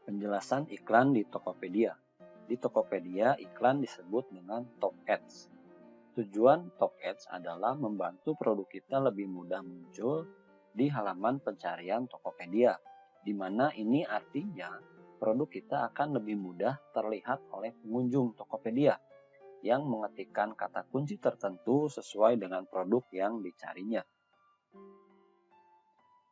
Penjelasan iklan di Tokopedia. Di Tokopedia, iklan disebut dengan Top Ads. Tujuan Top Ads adalah membantu produk kita lebih mudah muncul di halaman pencarian Tokopedia, di mana ini artinya produk kita akan lebih mudah terlihat oleh pengunjung Tokopedia yang mengetikkan kata kunci tertentu sesuai dengan produk yang dicarinya.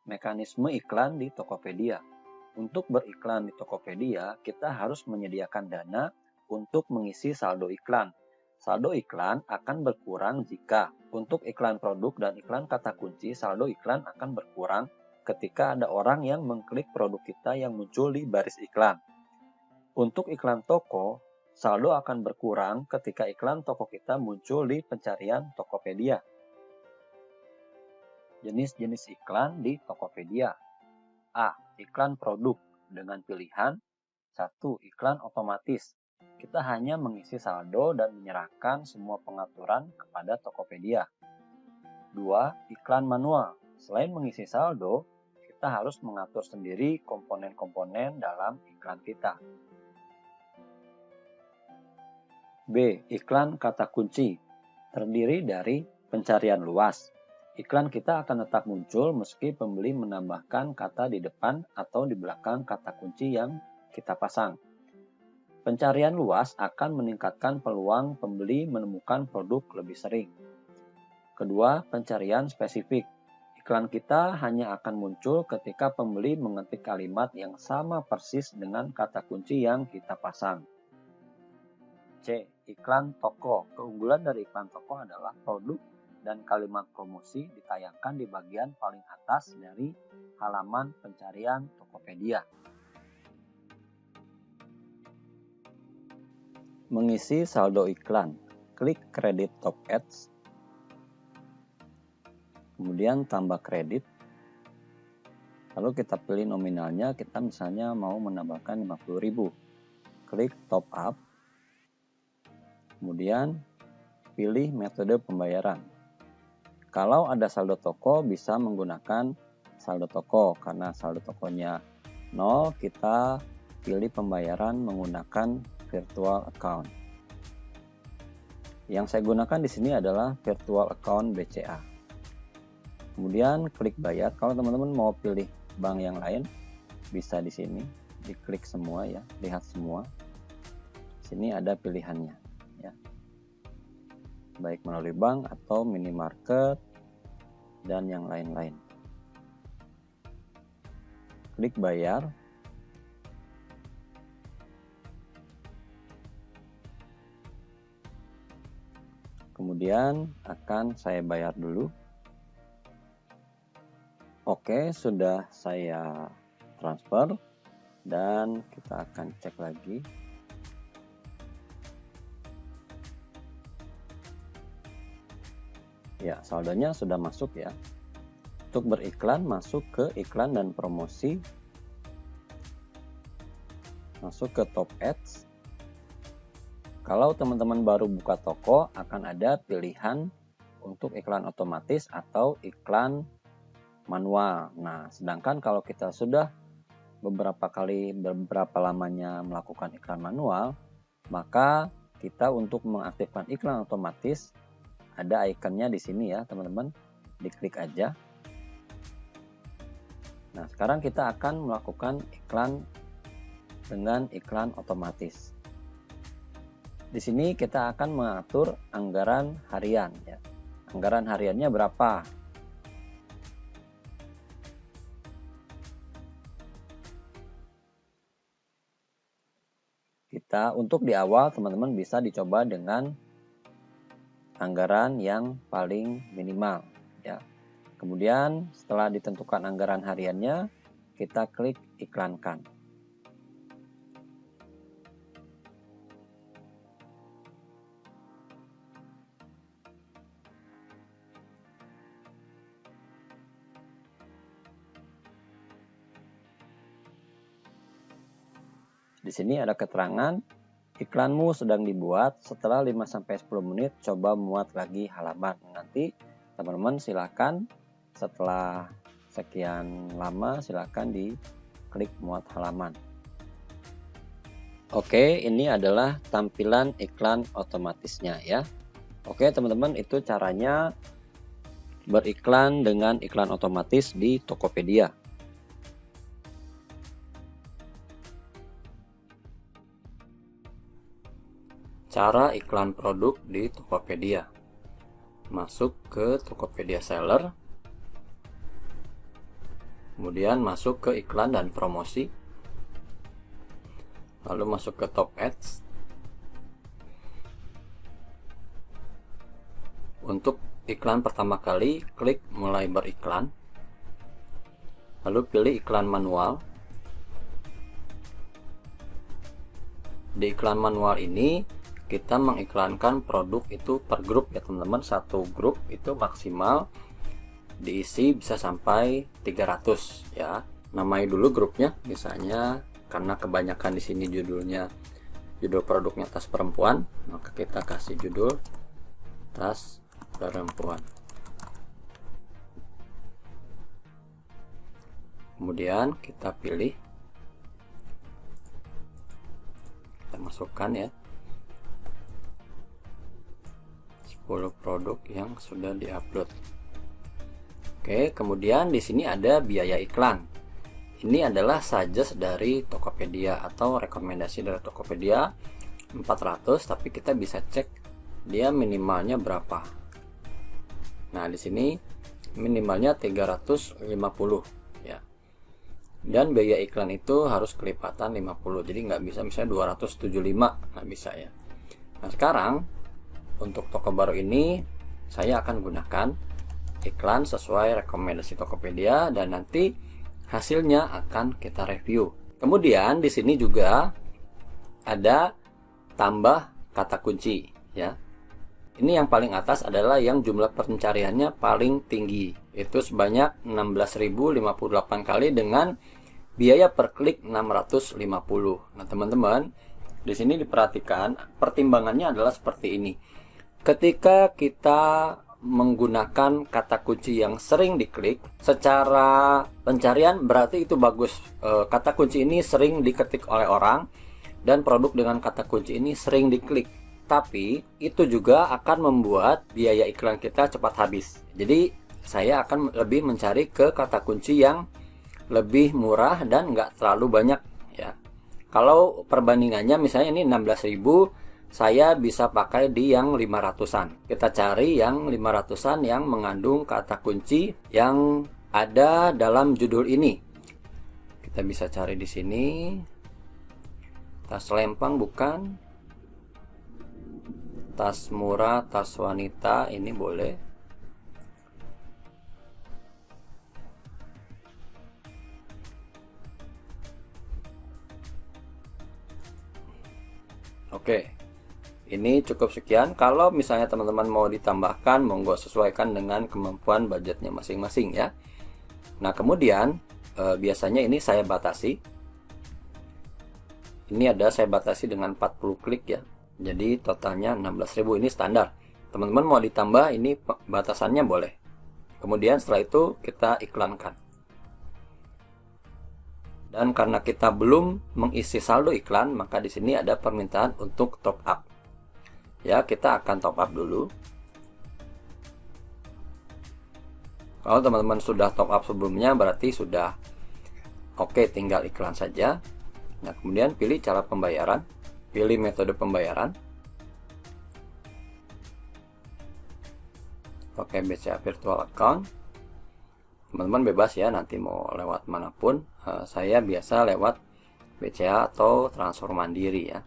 Mekanisme iklan di Tokopedia. Untuk beriklan di Tokopedia, kita harus menyediakan dana untuk mengisi saldo iklan. Saldo iklan akan berkurang jika untuk iklan produk dan iklan kata kunci, saldo iklan akan berkurang ketika ada orang yang mengklik produk kita yang muncul di baris iklan. Untuk iklan toko, saldo akan berkurang ketika iklan toko kita muncul di pencarian Tokopedia. Jenis-jenis iklan di Tokopedia. A. Iklan produk dengan pilihan 1. Iklan otomatis. Kita hanya mengisi saldo dan menyerahkan semua pengaturan kepada Tokopedia. 2. Iklan manual. Selain mengisi saldo, kita harus mengatur sendiri komponen-komponen dalam iklan kita. B. Iklan kata kunci. Terdiri dari pencarian luas. Iklan kita akan tetap muncul meski pembeli menambahkan kata di depan atau di belakang kata kunci yang kita pasang. Pencarian luas akan meningkatkan peluang pembeli menemukan produk lebih sering. Kedua, pencarian spesifik. Iklan kita hanya akan muncul ketika pembeli mengetik kalimat yang sama persis dengan kata kunci yang kita pasang. C. Iklan toko. Keunggulan dari iklan toko adalah produk dan kalimat promosi ditayangkan di bagian paling atas dari halaman pencarian Tokopedia. Mengisi saldo iklan. Klik kredit Top Ads. Kemudian tambah kredit. Lalu kita pilih nominalnya, kita misalnya mau menambahkan 50.000. Klik Top Up. Kemudian pilih metode pembayaran. Kalau ada saldo toko, bisa menggunakan saldo toko. Karena saldo tokonya 0, kita pilih pembayaran menggunakan virtual account. Yang saya gunakan di sini adalah virtual account BCA. Kemudian klik bayar. Kalau teman-teman mau pilih bank yang lain, bisa di sini. Diklik semua ya, lihat semua. Di sini ada pilihannya ya. Baik melalui bank atau minimarket dan yang lain-lain. Klik bayar. Kemudian akan saya bayar dulu. Oke, sudah saya transfer dan kita akan cek lagi. Ya, saldonya sudah masuk ya. Untuk beriklan, masuk ke iklan dan promosi. Masuk ke Top Ads. Kalau teman-teman baru buka toko, akan ada pilihan untuk iklan otomatis atau iklan manual. Nah, sedangkan kalau kita sudah beberapa lamanya melakukan iklan manual, maka kita untuk mengaktifkan iklan otomatis, ada ikonnya di sini ya teman-teman, diklik aja. Nah, sekarang kita akan melakukan iklan dengan iklan otomatis. Di sini kita akan mengatur anggaran harian ya. Anggaran hariannya berapa? Kita untuk di awal teman-teman bisa dicoba dengan anggaran yang paling minimal ya. Kemudian setelah ditentukan anggaran hariannya, kita klik iklankan. Di sini ada keterangan iklanmu sedang dibuat. Setelah 5-10 menit coba muat lagi halaman. Nanti teman-teman silakan setelah sekian lama silakan diklik muat halaman. Oke, ini adalah tampilan iklan otomatisnya ya. Oke teman-teman, itu caranya beriklan dengan iklan otomatis di Tokopedia. Cara iklan produk di Tokopedia. Masuk ke Tokopedia Seller, kemudian masuk ke iklan dan promosi, lalu masuk ke Top Ads. Untuk iklan pertama kali, klik mulai beriklan, lalu pilih iklan manual. Di iklan manual ini kita mengiklankan produk itu per grup ya teman-teman. Satu grup itu maksimal diisi bisa sampai 300 ya. Namai dulu grupnya, misalnya karena kebanyakan di sini judul produknya tas perempuan, maka kita kasih judul tas perempuan. Kemudian kita pilih, kita masukkan ya 10 produk yang sudah diupload. Oke, kemudian di sini ada biaya iklan. Ini adalah suggest dari Tokopedia atau rekomendasi dari Tokopedia 400, tapi kita bisa cek dia minimalnya berapa. Nah, di sini minimalnya 350 ya. Dan biaya iklan itu harus kelipatan 50. Jadi nggak bisa misalnya 275, nggak bisa ya. Nah, sekarang untuk toko baru ini saya akan gunakan iklan sesuai rekomendasi Tokopedia dan nanti hasilnya akan kita review. Kemudian di sini juga ada tambah kata kunci ya. Ini yang paling atas adalah yang jumlah pencariannya paling tinggi, itu sebanyak 16.058 kali dengan biaya per klik 650. Nah, teman-teman, di sini diperhatikan pertimbangannya adalah seperti ini. Ketika kita menggunakan kata kunci yang sering diklik secara pencarian, berarti itu bagus. Kata kunci ini sering diketik oleh orang dan produk dengan kata kunci ini sering diklik. Tapi itu juga akan membuat biaya iklan kita cepat habis. Jadi saya akan lebih mencari ke kata kunci yang lebih murah dan nggak terlalu banyak ya. Kalau perbandingannya misalnya ini 16.000, saya bisa pakai di yang 500-an. Kita cari yang 500-an yang mengandung kata kunci yang ada dalam judul ini. Kita bisa cari di sini. Tas lempang bukan. Tas murah, tas wanita, ini boleh. Oke. Ini cukup sekian. Kalau misalnya teman-teman mau ditambahkan, monggo sesuaikan dengan kemampuan budgetnya masing-masing ya. Nah, kemudian biasanya ini saya batasi. Ini ada saya batasi dengan 40 klik ya. Jadi totalnya 16.000, ini standar. Teman-teman mau ditambah, ini batasannya boleh. Kemudian setelah itu kita iklankan. Dan karena kita belum mengisi saldo iklan, maka di sini ada permintaan untuk top up. Ya, kita akan top up dulu. Kalau teman-teman sudah top up sebelumnya, berarti sudah oke, tinggal iklan saja. Nah, kemudian pilih cara pembayaran, pilih metode pembayaran. Pakai BCA Virtual Account. Teman-teman bebas ya, nanti mau lewat manapun. Saya biasa lewat BCA atau transfer mandiri ya.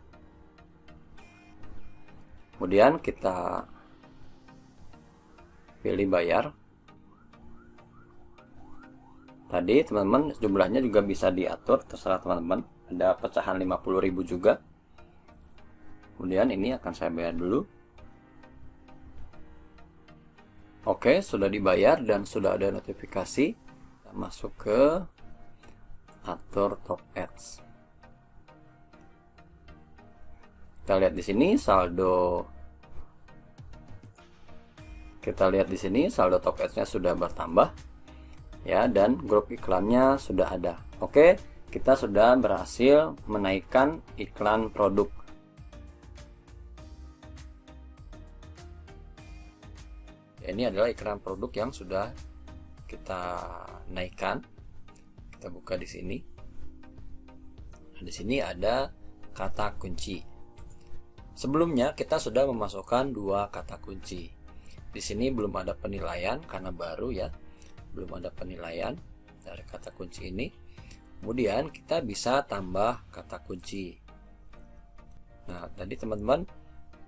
Kemudian kita pilih bayar. Tadi teman-teman jumlahnya juga bisa diatur, terserah teman-teman. Ada pecahan 50.000 juga. Kemudian ini akan saya bayar dulu. Oke, sudah dibayar dan sudah ada notifikasi. Kita masuk ke atur top ads. Kita lihat di sini saldo. Kita lihat di sini saldo top ads-nya sudah bertambah ya, dan grup iklannya sudah ada. Oke, kita sudah berhasil menaikkan iklan produk. Ini adalah iklan produk yang sudah kita naikkan. Kita buka di sini. Nah, di sini ada kata kunci. Sebelumnya kita sudah memasukkan 2 kata kunci. Di sini belum ada penilaian karena baru ya. Belum ada penilaian dari kata kunci ini. Kemudian kita bisa tambah kata kunci. Nah, tadi teman-teman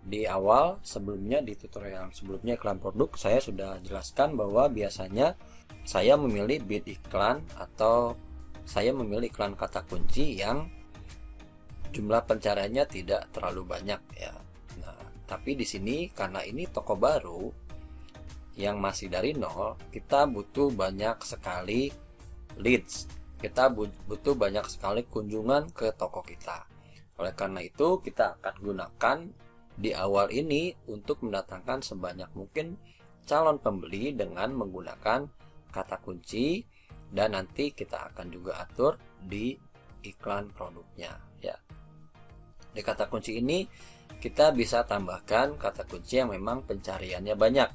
di awal sebelumnya, di tutorial sebelumnya iklan produk, saya sudah jelaskan bahwa biasanya saya memilih bid iklan atau saya memilih iklan kata kunci yang jumlah pencariannya tidak terlalu banyak ya. Nah, tapi di sini karena ini toko baru yang masih dari nol, kita butuh banyak sekali leads. Kita butuh banyak sekali kunjungan ke toko kita. Oleh karena itu, kita akan gunakan di awal ini untuk mendatangkan sebanyak mungkin calon pembeli dengan menggunakan kata kunci, dan nanti kita akan juga atur di iklan produknya ya. Di kata kunci ini kita bisa tambahkan kata kunci yang memang pencariannya banyak.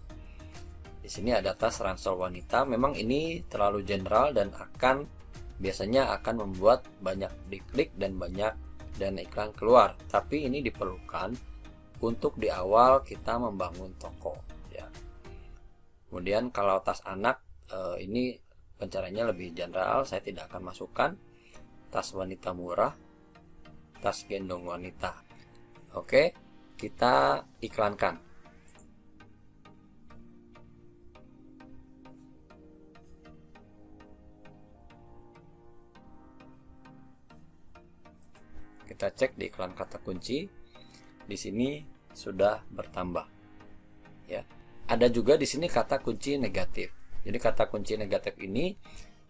Di sini ada tas ransel wanita. Memang ini terlalu general dan biasanya akan membuat banyak diklik dan banyak dan iklan keluar. Tapi ini diperlukan untuk di awal kita membangun toko ya. Kemudian kalau tas anak, ini pencariannya lebih general, saya tidak akan masukkan. Tas wanita murah, tas gendong wanita. Oke, kita iklankan. Kita cek di iklan kata kunci. Di sini sudah bertambah. Ya. Ada juga di sini kata kunci negatif. Jadi kata kunci negatif ini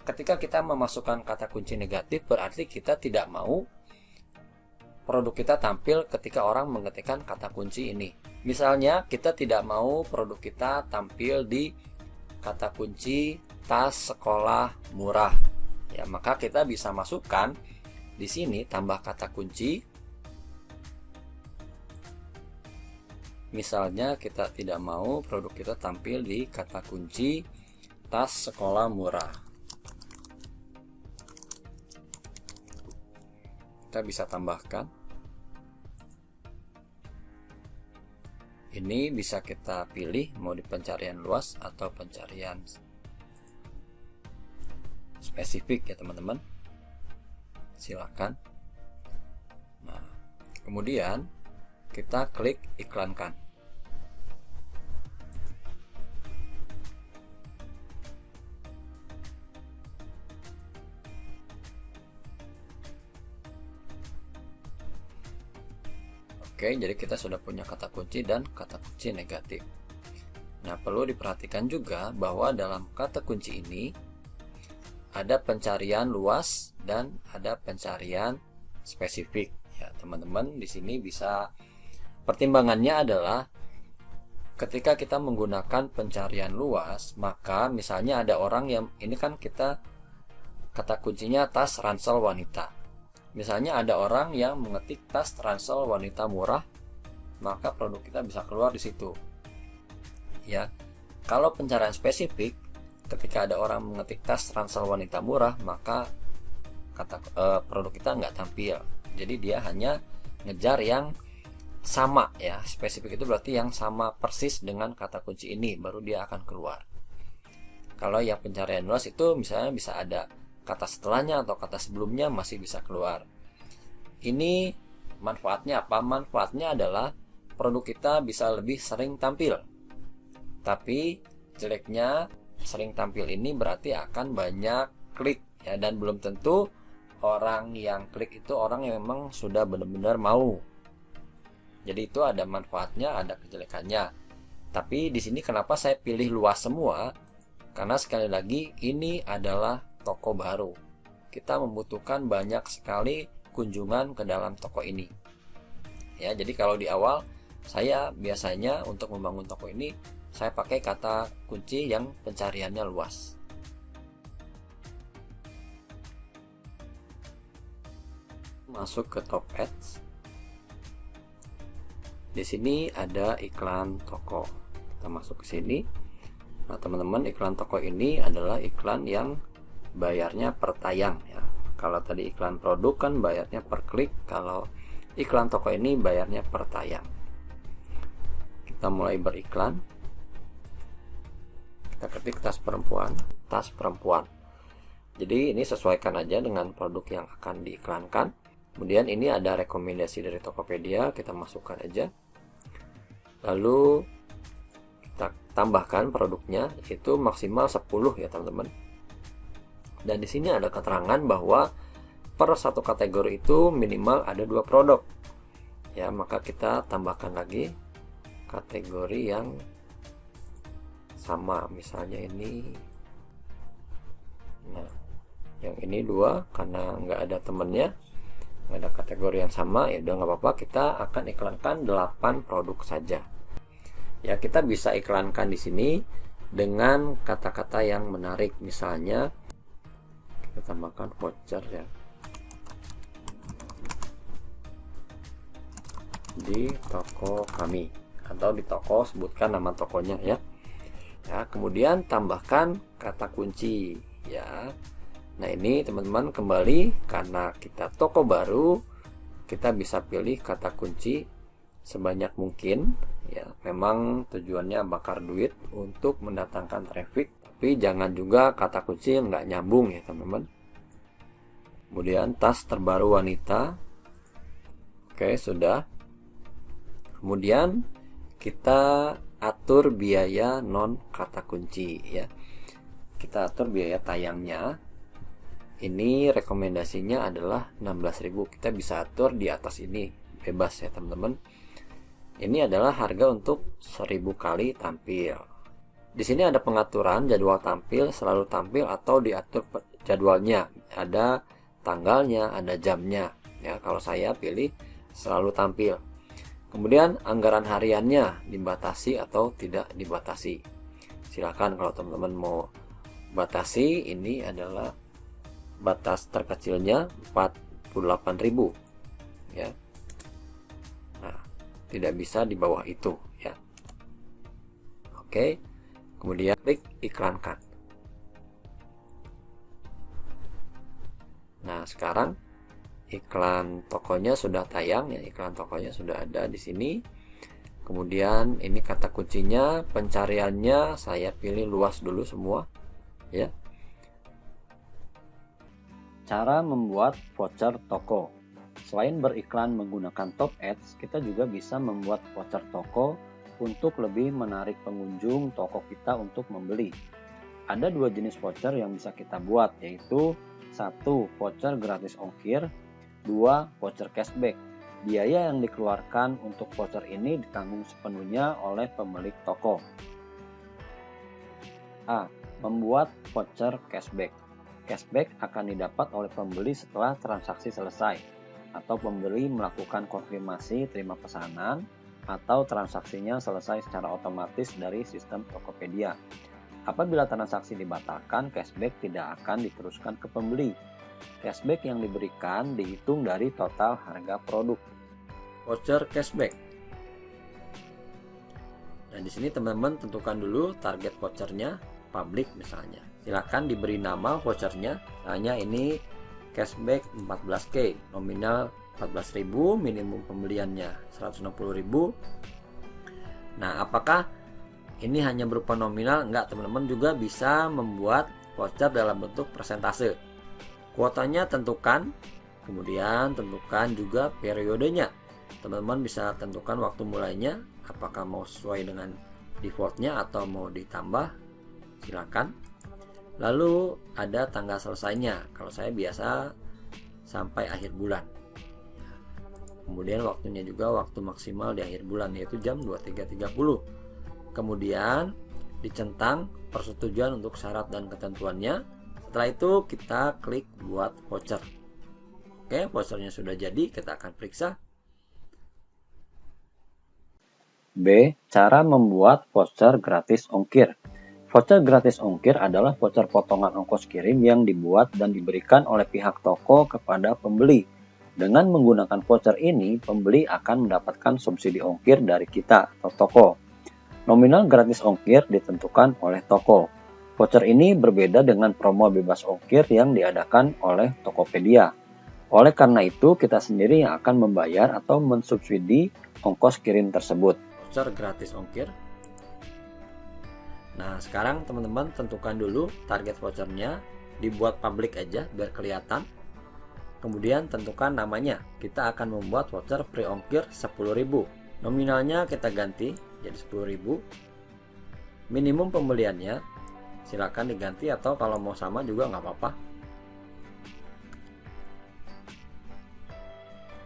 ketika kita memasukkan kata kunci negatif berarti kita tidak mau produk kita tampil ketika orang mengetikkan kata kunci ini. Misalnya kita tidak mau produk kita tampil di kata kunci tas sekolah murah. Ya, maka kita bisa masukkan di sini tambah kata kunci. Misalnya kita tidak mau produk kita tampil di kata kunci tas sekolah murah. Kita bisa tambahkan. Ini bisa kita pilih mau di pencarian luas atau pencarian spesifik ya teman-teman. Silakan. Nah, kemudian kita klik iklankan. Oke, jadi kita sudah punya kata kunci dan kata kunci negatif. Nah, perlu diperhatikan juga bahwa dalam kata kunci ini ada pencarian luas dan ada pencarian spesifik. Ya, teman-teman di sini bisa pertimbangannya adalah ketika kita menggunakan pencarian luas, maka misalnya ada orang yang ini kan kita kata kuncinya tas ransel wanita. Misalnya ada orang yang mengetik tas ransel wanita murah, maka produk kita bisa keluar di situ. Ya. Kalau pencarian spesifik, ketika ada orang mengetik tas ransel wanita murah, maka produk kita nggak tampil. Jadi dia hanya ngejar yang sama ya. Spesifik itu berarti yang sama persis dengan kata kunci ini, baru dia akan keluar. Kalau yang pencarian luas itu misalnya bisa ada kata setelahnya atau kata sebelumnya masih bisa keluar. Ini manfaatnya apa? Manfaatnya adalah produk kita bisa lebih sering tampil. Tapi jeleknya sering tampil ini berarti akan banyak klik ya, dan belum tentu orang yang klik itu orang yang memang sudah benar-benar mau. Jadi itu ada manfaatnya, ada kejelekannya. Tapi di sini kenapa saya pilih luas semua? Karena sekali lagi ini adalah toko baru. Kita membutuhkan banyak sekali kunjungan ke dalam toko ini. Ya, jadi kalau di awal saya biasanya untuk membangun toko ini saya pakai kata kunci yang pencariannya luas. Masuk ke Top Ads. Di sini ada iklan toko. Kita masuk ke sini. Nah, teman-teman, iklan toko ini adalah iklan yang bayarnya per tayang ya. Kalau tadi iklan produk kan bayarnya per klik, kalau iklan toko ini bayarnya per tayang. Kita mulai beriklan. Kita ketik tas perempuan. Jadi ini sesuaikan aja dengan produk yang akan diiklankan. Kemudian ini ada rekomendasi dari Tokopedia, kita masukkan aja. Lalu kita tambahkan produknya, itu maksimal 10 ya teman-teman. Dan di sini ada keterangan bahwa per satu kategori itu minimal ada 2 produk. Ya, maka kita tambahkan lagi kategori yang sama, misalnya ini. Nah, yang ini 2 karena nggak ada temennya, nggak ada kategori yang sama, ya udah nggak apa-apa, kita akan iklankan 8 produk saja. Ya, kita bisa iklankan di sini dengan kata-kata yang menarik, misalnya kita tambahkan voucher ya. Di toko kami, atau di toko sebutkan nama tokonya ya. Ya, kemudian tambahkan kata kunci ya. Nah, ini teman-teman kembali karena kita toko baru, kita bisa pilih kata kunci sebanyak mungkin ya. Memang tujuannya bakar duit untuk mendatangkan traffic, tapi jangan juga kata kunci yang nggak nyambung ya teman-teman. Kemudian tas terbaru wanita. Oke, sudah. Kemudian kita atur biaya non kata kunci ya. Kita atur biaya tayangnya. Ini rekomendasinya adalah 16.000. Kita bisa atur di atas ini, bebas ya teman-teman. Ini adalah harga untuk 1000 kali tampil. Di sini ada pengaturan jadwal tampil, selalu tampil atau diatur jadwalnya. Ada tanggalnya, ada jamnya. Ya, kalau saya pilih selalu tampil. Kemudian anggaran hariannya dibatasi atau tidak dibatasi. Silakan kalau teman-teman mau batasi, ini adalah batas terkecilnya 48.000 ya. Nah, tidak bisa di bawah itu ya. Oke. Kemudian klik iklankan. Nah, sekarang iklan tokonya sudah tayang ya, iklan tokonya sudah ada di sini. Kemudian ini kata kuncinya, pencariannya saya pilih luas dulu semua ya. Cara membuat voucher toko. Selain beriklan menggunakan Top Ads, kita juga bisa membuat voucher toko untuk lebih menarik pengunjung toko kita untuk membeli. Ada 2 jenis voucher yang bisa kita buat, yaitu 1. Voucher gratis ongkir, 2. Voucher cashback. Biaya yang dikeluarkan untuk voucher ini ditanggung sepenuhnya oleh pemilik toko. A. Membuat voucher cashback. Cashback akan didapat oleh pembeli setelah transaksi selesai, atau pembeli melakukan konfirmasi terima pesanan, atau transaksinya selesai secara otomatis dari sistem Tokopedia. Apabila transaksi dibatalkan, cashback tidak akan diteruskan ke pembeli. Cashback yang diberikan dihitung dari total harga produk. Voucher cashback. Nah, di sini teman-teman tentukan dulu target vouchernya, publik misalnya. Silakan diberi nama vouchernya. Misalnya ini cashback 14.000, nominal 14.000, minimum pembeliannya 160.000. Nah, apakah ini hanya berupa nominal? Enggak, teman-teman juga bisa membuat voucher dalam bentuk persentase. Kuotanya tentukan, kemudian tentukan juga periodenya. Teman-teman bisa tentukan waktu mulainya, apakah mau sesuai dengan defaultnya atau mau ditambah, silakan. Lalu ada tanggal selesainya. Kalau saya biasa sampai akhir bulan. Kemudian waktunya juga waktu maksimal di akhir bulan, yaitu jam 23.30. Kemudian dicentang persetujuan untuk syarat dan ketentuannya. Setelah itu kita klik buat voucher. Oke, vouchernya sudah jadi, kita akan periksa. B. Cara membuat voucher gratis ongkir. Voucher gratis ongkir adalah voucher potongan ongkos kirim yang dibuat dan diberikan oleh pihak toko kepada pembeli. Dengan menggunakan voucher ini, pembeli akan mendapatkan subsidi ongkir dari kita atau toko. Nominal gratis ongkir ditentukan oleh toko. Voucher ini berbeda dengan promo bebas ongkir yang diadakan oleh Tokopedia. Oleh karena itu, kita sendiri yang akan membayar atau mensubsidi ongkos kirim tersebut. Voucher gratis ongkir. Nah, sekarang teman-teman tentukan dulu target vouchernya, dibuat publik aja biar kelihatan. Kemudian tentukan namanya. Kita akan membuat voucher free ongkir 10.000. Nominalnya kita ganti jadi 10.000. Minimum pembeliannya silakan diganti atau kalau mau sama juga nggak apa-apa.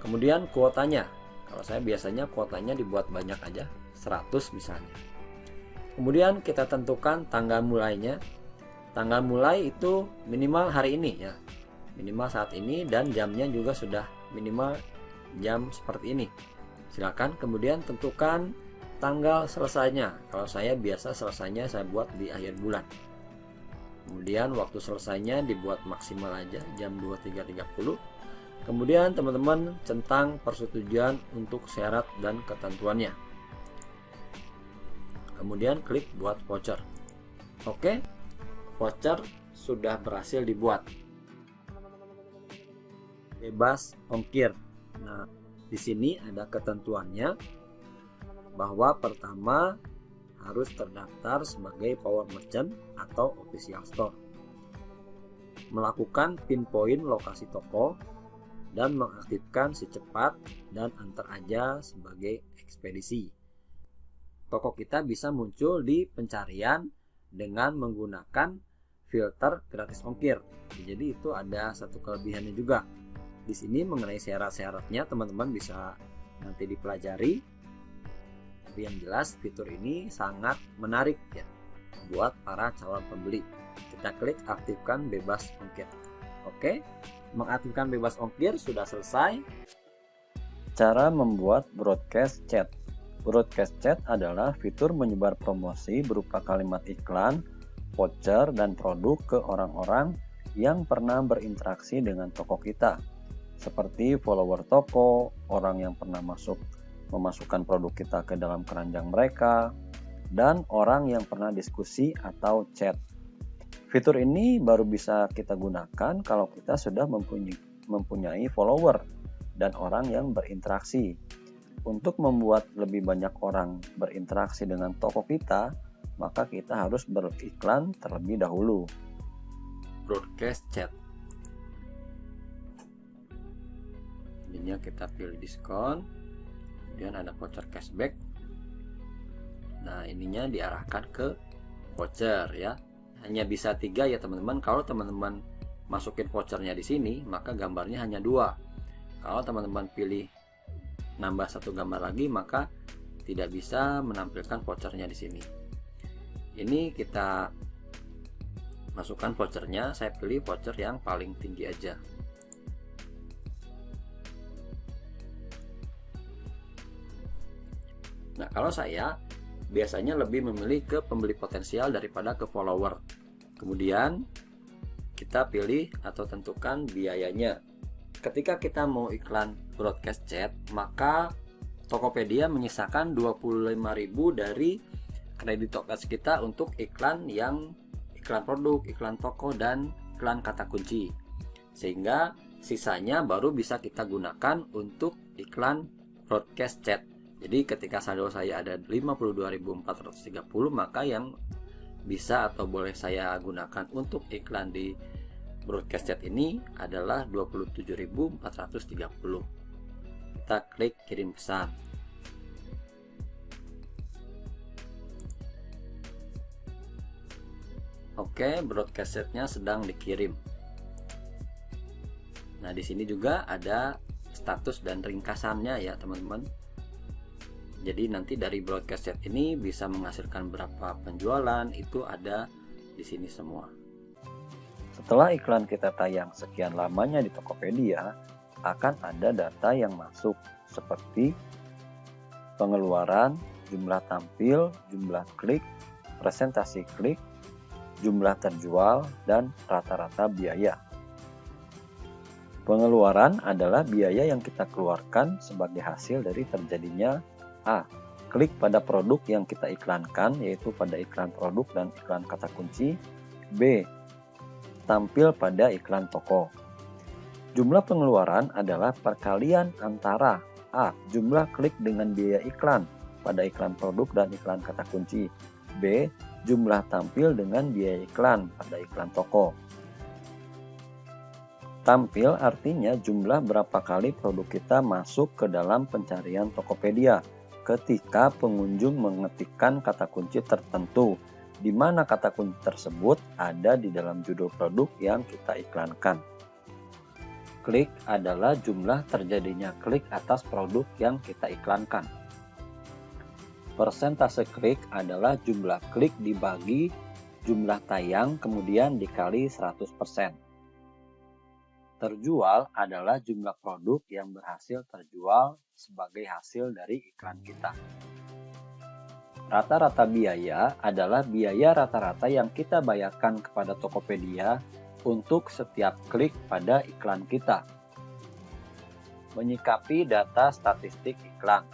Kemudian kuotanya. Kalau saya biasanya kuotanya dibuat banyak aja, 100 misalnya. Kemudian kita tentukan tanggal mulainya. Tanggal mulai itu minimal hari ini ya. Minimal saat ini dan jamnya juga sudah minimal jam seperti ini. Silakan kemudian tentukan tanggal selesainya. Kalau saya biasa selesainya saya buat di akhir bulan. Kemudian waktu selesainya dibuat maksimal aja jam 23.30. Kemudian teman-teman centang persetujuan untuk syarat dan ketentuannya. Kemudian klik buat voucher. Oke, voucher sudah berhasil dibuat. Bebas ongkir. Nah, di sini ada ketentuannya bahwa pertama harus terdaftar sebagai power merchant atau official store, melakukan pinpoint lokasi toko, dan mengaktifkan si cepat dan antar aja sebagai ekspedisi. Toko kita bisa muncul di pencarian dengan menggunakan filter gratis ongkir. Jadi itu ada satu kelebihannya juga. Di sini mengenai syarat-syaratnya teman-teman bisa nanti dipelajari. Tapi yang jelas fitur ini sangat menarik ya buat para calon pembeli. Kita klik aktifkan bebas ongkir. Oke, mengaktifkan bebas ongkir sudah selesai. Cara membuat broadcast chat. Broadcast chat adalah fitur menyebar promosi berupa kalimat iklan, voucher, dan produk ke orang-orang yang pernah berinteraksi dengan toko kita, seperti follower toko, orang yang pernah memasukkan produk kita ke dalam keranjang mereka, dan orang yang pernah diskusi atau chat. Fitur ini baru bisa kita gunakan kalau kita sudah mempunyai follower dan orang yang berinteraksi. Untuk membuat lebih banyak orang berinteraksi dengan toko kita, maka kita harus beriklan terlebih dahulu. Broadcast chat. Ininya kita pilih diskon, kemudian ada voucher cashback. Nah, ininya diarahkan ke voucher ya. Hanya bisa 3 ya teman-teman. Kalau teman-teman masukin vouchernya di sini, maka gambarnya hanya 2. Kalau teman-teman pilih nambah 1 gambar lagi, maka tidak bisa menampilkan vouchernya di sini. Ini kita masukkan vouchernya. Saya pilih voucher yang paling tinggi aja. Nah, kalau saya biasanya lebih memilih ke pembeli potensial daripada ke follower. Kemudian kita pilih atau tentukan biayanya. Ketika kita mau iklan broadcast chat, maka Tokopedia menyisakan 25.000 dari kredit Tokas kita untuk iklan produk, iklan toko, dan iklan kata kunci. Sehingga sisanya baru bisa kita gunakan untuk iklan broadcast chat. Jadi ketika saldo saya ada 52.430, maka yang bisa atau boleh saya gunakan untuk iklan di broadcast chat ini adalah 27.430. Kita klik kirim pesan. Oke, broadcast chatnya sedang dikirim. Nah, di sini juga ada status dan ringkasannya ya teman-teman. Jadi nanti dari broadcast chat ini bisa menghasilkan berapa penjualan, itu ada di sini semua. Setelah iklan kita tayang sekian lamanya di Tokopedia, akan ada data yang masuk seperti pengeluaran, jumlah tampil, jumlah klik, presentasi klik, jumlah terjual, dan rata-rata biaya. Pengeluaran adalah biaya yang kita keluarkan sebagai hasil dari terjadinya A. Klik pada produk yang kita iklankan, yaitu pada iklan produk dan iklan kata kunci. B. Tampil pada iklan toko. Jumlah pengeluaran adalah perkalian antara A. Jumlah klik dengan biaya iklan pada iklan produk dan iklan kata kunci. B. Jumlah tampil dengan biaya iklan pada iklan toko. Tampil artinya jumlah berapa kali produk kita masuk ke dalam pencarian Tokopedia ketika pengunjung mengetikkan kata kunci tertentu, di mana kata kunci tersebut ada di dalam judul produk yang kita iklankan. Klik adalah jumlah terjadinya klik atas produk yang kita iklankan. Persentase klik adalah jumlah klik dibagi jumlah tayang kemudian dikali 100%. Terjual adalah jumlah produk yang berhasil terjual sebagai hasil dari iklan kita. Rata-rata biaya adalah biaya rata-rata yang kita bayarkan kepada Tokopedia untuk setiap klik pada iklan kita. Menyikapi data statistik iklan.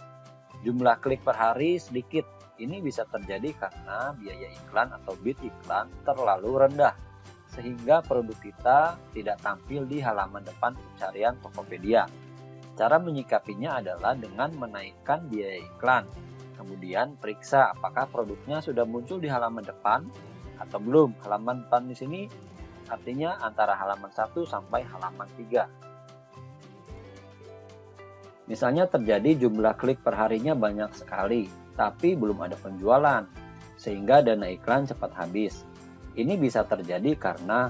Jumlah klik per hari sedikit. Ini bisa terjadi karena biaya iklan atau bid iklan terlalu rendah, sehingga produk kita tidak tampil di halaman depan pencarian Tokopedia. Cara menyikapinya adalah dengan menaikkan biaya iklan. Kemudian periksa apakah produknya sudah muncul di halaman depan atau belum. Halaman depan di sini artinya antara halaman 1 sampai halaman 3. Misalnya terjadi jumlah klik per harinya banyak sekali, tapi belum ada penjualan, sehingga dana iklan cepat habis. Ini bisa terjadi karena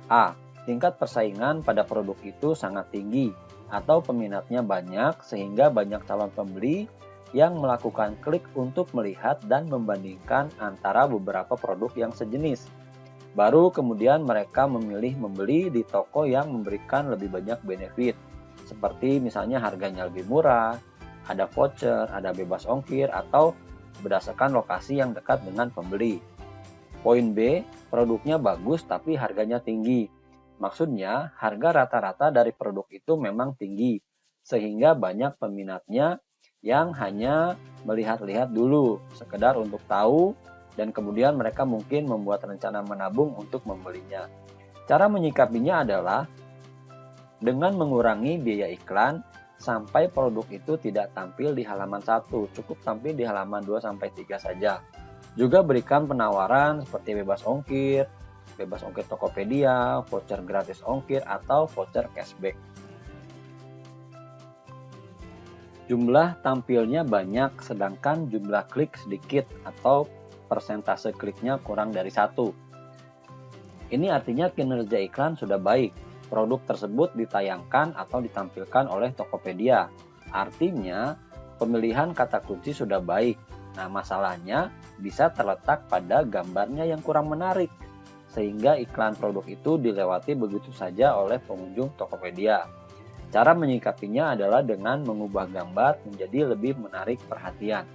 A. Tingkat persaingan pada produk itu sangat tinggi atau peminatnya banyak sehingga banyak calon pembeli yang melakukan klik untuk melihat dan membandingkan antara beberapa produk yang sejenis. Baru kemudian mereka memilih membeli di toko yang memberikan lebih banyak benefit, seperti misalnya harganya lebih murah, ada voucher, ada bebas ongkir, atau berdasarkan lokasi yang dekat dengan pembeli. Poin B, produknya bagus tapi harganya tinggi. Maksudnya, harga rata-rata dari produk itu memang tinggi, sehingga banyak peminatnya yang hanya melihat-lihat dulu, sekedar untuk tahu, dan kemudian mereka mungkin membuat rencana menabung untuk membelinya. Cara menyikapinya adalah dengan mengurangi biaya iklan sampai produk itu tidak tampil di halaman 1, cukup tampil di halaman 2-3 saja. Juga berikan penawaran seperti bebas ongkir Tokopedia, voucher gratis ongkir, atau voucher cashback. Jumlah tampilnya banyak sedangkan jumlah klik sedikit atau persentase kliknya kurang dari 1. Ini artinya kinerja iklan sudah baik. Produk tersebut ditayangkan atau ditampilkan oleh Tokopedia. Artinya pemilihan kata kunci sudah baik. Nah, masalahnya bisa terletak pada gambarnya yang kurang menarik, sehingga iklan produk itu dilewati begitu saja oleh pengunjung Tokopedia. Cara menyikapinya adalah dengan mengubah gambar menjadi lebih menarik perhatian.